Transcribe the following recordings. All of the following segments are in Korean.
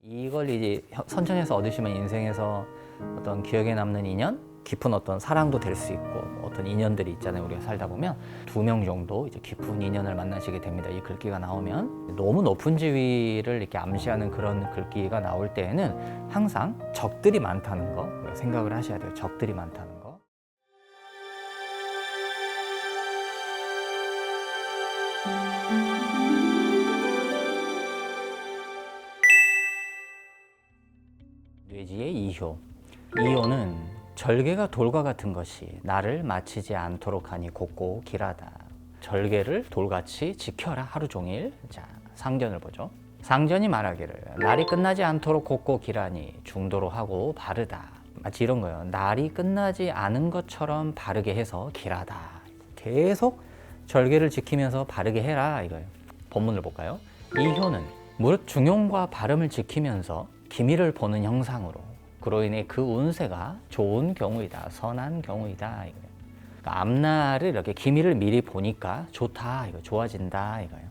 이걸 이제 선천에서 얻으시면 인생에서 어떤 기억에 남는 인연, 깊은 어떤 사랑도 될 수 있고 어떤 인연들이 있잖아요. 우리가 살다 보면 2명 정도 이제 깊은 인연을 만나시게 됩니다. 이 글귀가 나오면 너무 높은 지위를 이렇게 암시하는 그런 글귀가 나올 때에는 항상 적들이 많다는 거 우리가 생각을 하셔야 돼요. 적들이 많다는 거. 뇌지의 이효. 이효는 절개가 돌과 같은 것이 나를 마치지 않도록 하니 곱고 길하다. 절개를 돌같이 지켜라 하루 종일. 자, 상전을 보죠. 상전이 말하기를 날이 끝나지 않도록 곱고 길하니 중도로 하고 바르다. 마치 이런 거예요. 날이 끝나지 않은 것처럼 바르게 해서 길하다. 계속 절개를 지키면서 바르게 해라 이거예요. 본문을 볼까요? 이효는 무릇 중용과 발음을 지키면서 기미를 보는 형상으로 그로 인해 그 운세가 좋은 경우이다, 선한 경우이다. 그러니까 앞날을 이렇게 기미를 미리 보니까 좋다, 이거 좋아진다 이거예요.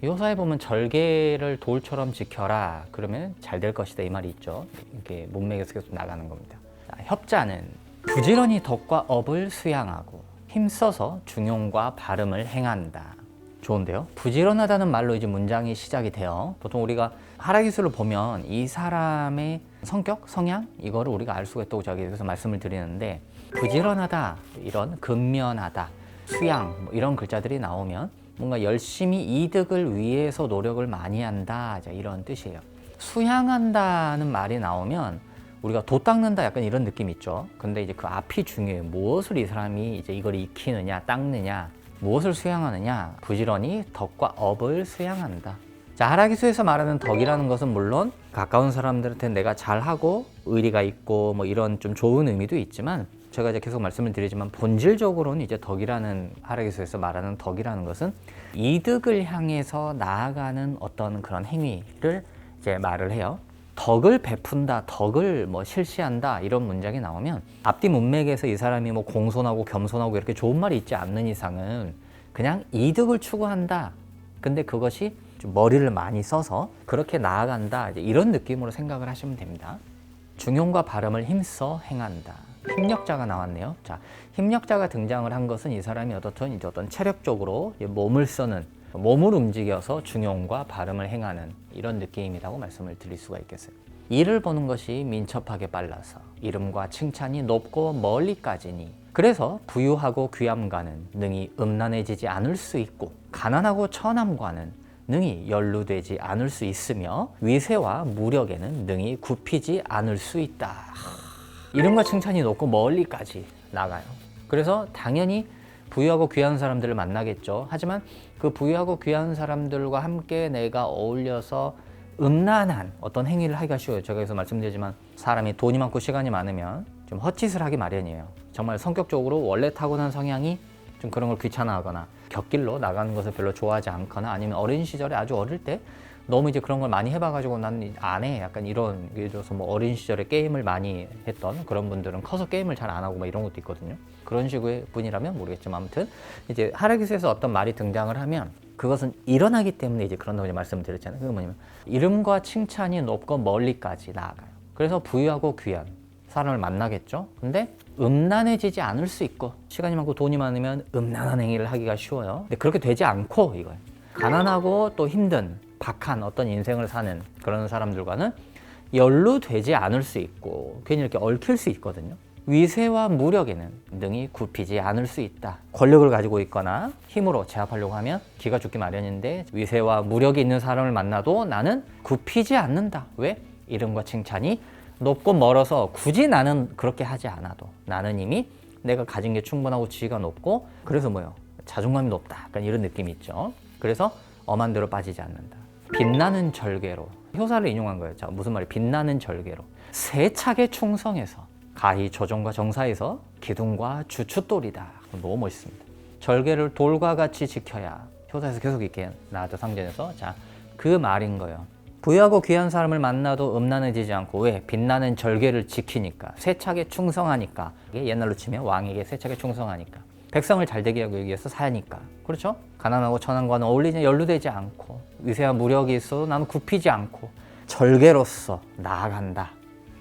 요사에 보면 절개를 돌처럼 지켜라. 그러면 잘 될 것이다 이 말이 있죠. 이렇게 문맥에서 계속 나가는 겁니다. 자, 협자는 부지런히 덕과 업을 수양하고 힘써서 중용과 발음을 행한다. 좋은데요? 부지런하다는 말로 이제 문장이 시작이 돼요. 보통 우리가 하라기술을 보면 이 사람의 성격, 성향 이거를 우리가 알 수가 있다고 제가 여기서 말씀을 드리는데 부지런하다, 이런 근면하다, 수양 뭐 이런 글자들이 나오면 뭔가 열심히 이득을 위해서 노력을 많이 한다 이런 뜻이에요. 수양한다는 말이 나오면 우리가 도 닦는다 약간 이런 느낌 있죠. 근데 이제 그 앞이 중요해요. 무엇을 이 사람이 이제 이걸 익히느냐, 닦느냐, 무엇을 수양하느냐, 부지런히 덕과 업을 수양한다. 자, 하라기수에서 말하는 덕이라는 것은 물론 가까운 사람들한테 내가 잘하고 의리가 있고 뭐 이런 좀 좋은 의미도 있지만 제가 이제 계속 말씀을 드리지만 본질적으로는 이제 덕이라는 하라기수에서 말하는 덕이라는 것은 이득을 향해서 나아가는 어떤 그런 행위를 이제 말을 해요. 덕을 베푼다, 덕을 뭐 실시한다 이런 문장이 나오면 앞뒤 문맥에서 이 사람이 뭐 공손하고 겸손하고 이렇게 좋은 말이 있지 않는 이상은 그냥 이득을 추구한다. 근데 그것이 좀 머리를 많이 써서 그렇게 나아간다. 이제 이런 느낌으로 생각을 하시면 됩니다. 중용과 발음을 힘써 행한다. 힘력자가 나왔네요. 자, 힘력자가 등장을 한 것은 이 사람이 어떻든 이제 어떤 체력적으로 몸을 쓰는, 몸을 움직여서 중용과 발음을 행하는 이런 느낌이라고 말씀을 드릴 수가 있겠어요. 이를 보는 것이 민첩하게 빨라서 이름과 칭찬이 높고 멀리까지니 그래서 부유하고 귀함과는 능히 음란해지지 않을 수 있고 가난하고 천함과는 능히 연루되지 않을 수 있으며 위세와 무력에는 능히 굽히지 않을 수 있다. 이름과 칭찬이 높고 멀리까지 나가요. 그래서 당연히 부유하고 귀한 사람들을 만나겠죠. 하지만 그 부유하고 귀한 사람들과 함께 내가 어울려서 음란한 어떤 행위를 하기가 쉬워요. 제가 여기서 말씀드리지만 사람이 돈이 많고 시간이 많으면 좀 헛짓을 하기 마련이에요. 정말 성격적으로 원래 타고난 성향이 좀 그런 걸 귀찮아하거나 곁길로 나가는 것을 별로 좋아하지 않거나 아니면 어린 시절에 아주 어릴 때 너무 이제 그런 걸 많이 해봐가지고 난 안 해. 약간 이런, 예를 들어서 뭐 어린 시절에 게임을 많이 했던 그런 분들은 커서 게임을 잘 안 하고 막 이런 것도 있거든요. 그런 식의 분이라면 모르겠지만 아무튼 이제 하라기수에서 어떤 말이 등장을 하면 그것은 일어나기 때문에 이제 그런다고 이제 말씀드렸잖아요. 그게 뭐냐면 이름과 칭찬이 높고 멀리까지 나아가요. 그래서 부유하고 귀한 사람을 만나겠죠. 근데 음란해지지 않을 수 있고 시간이 많고 돈이 많으면 음란한 행위를 하기가 쉬워요. 근데 그렇게 되지 않고 이거예요. 가난하고 또 힘든 박한 어떤 인생을 사는 그런 사람들과는 연루되지 않을 수 있고 괜히 이렇게 얽힐 수 있거든요. 위세와 무력에는 능히 굽히지 않을 수 있다. 권력을 가지고 있거나 힘으로 제압하려고 하면 기가 죽기 마련인데 위세와 무력이 있는 사람을 만나도 나는 굽히지 않는다. 왜? 이름과 칭찬이 높고 멀어서 굳이 나는 그렇게 하지 않아도 나는 이미 내가 가진 게 충분하고 지위가 높고 그래서 뭐요? 자존감이 높다. 약간 이런 느낌이 있죠. 그래서 엄한 대로 빠지지 않는다. 빛나는 절개로 효사를 인용한 거예요. 자, 무슨 말이에요? 빛나는 절개로 세차게 충성해서 가히 조정과 정사에서 기둥과 주춧돌이다. 너무 멋있습니다. 절개를 돌과 같이 지켜야 효사에서 계속 이렇게 나왔죠. 상전에서. 자, 그 말인 거예요. 부유하고 귀한 사람을 만나도 음란해지지 않고 왜? 빛나는 절개를 지키니까 세차게 충성하니까 이게 옛날로 치면 왕에게 세차게 충성하니까 백성을 잘 되게 하기 위해서 사니까 그렇죠? 가난하고 천한과는 어울리지 연루되지 않고 위세와 무력이 있어도 나는 굽히지 않고 절개로서 나아간다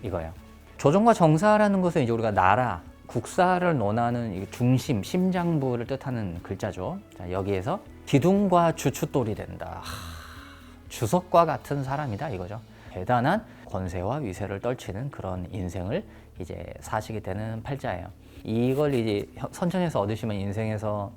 이거예요. 조정과 정사라는 것은 이제 우리가 나라, 국사를 논하는 이 중심, 심장부를 뜻하는 글자죠. 자, 여기에서 기둥과 주춧돌이 된다. 주석과 같은 사람이다 이거죠. 대단한 권세와 위세를 떨치는 그런 인생을 이제 사시게 되는 팔자예요. 이걸 이제 선천에서 얻으시면 인생에서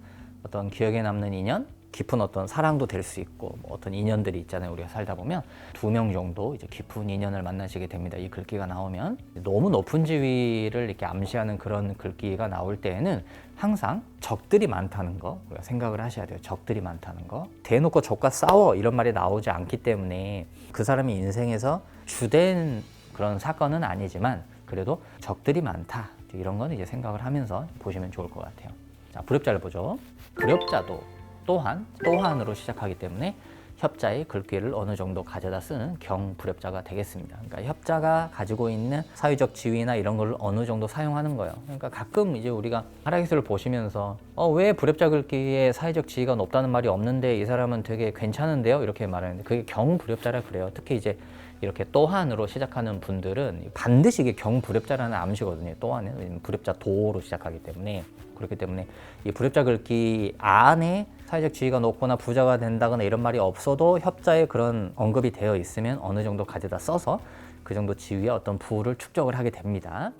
어떤 기억에 남는 인연, 깊은 어떤 사랑도 될 수 있고 뭐 어떤 인연들이 있잖아요. 우리가 살다 보면 2명 정도 이제 깊은 인연을 만나시게 됩니다. 이 글귀가 나오면 너무 높은 지위를 이렇게 암시하는 그런 글귀가 나올 때에는 항상 적들이 많다는 거 우리가 생각을 하셔야 돼요. 적들이 많다는 거. 대놓고 적과 싸워 이런 말이 나오지 않기 때문에 그 사람이 인생에서 주된 그런 사건은 아니지만 그래도 적들이 많다. 이런 거는 이제 생각을 하면서 보시면 좋을 것 같아요. 자, 불협자를 보죠. 불협자도 또한으로 시작하기 때문에 협자의 글귀를 어느 정도 가져다 쓰는 경불협자가 되겠습니다. 그러니까 협자가 가지고 있는 사회적 지위나 이런 걸 어느 정도 사용하는 거예요. 그러니까 가끔 이제 우리가 하락기술을 보시면서 왜 불협자 글귀에 사회적 지위가 높다는 말이 없는데 이 사람은 되게 괜찮은데요? 이렇게 말하는데 그게 경불협자라 그래요. 특히 이제 이렇게 또한으로 시작하는 분들은 반드시 이게 경불협자라는 암시거든요. 또한은 불협자 도로 시작하기 때문에 그렇기 때문에 이 불협자 글귀 안에 사회적 지위가 높거나 부자가 된다거나 이런 말이 없어도 협자에 그런 언급이 되어 있으면 어느 정도 가져다 써서 그 정도 지위의 어떤 부를 축적을 하게 됩니다.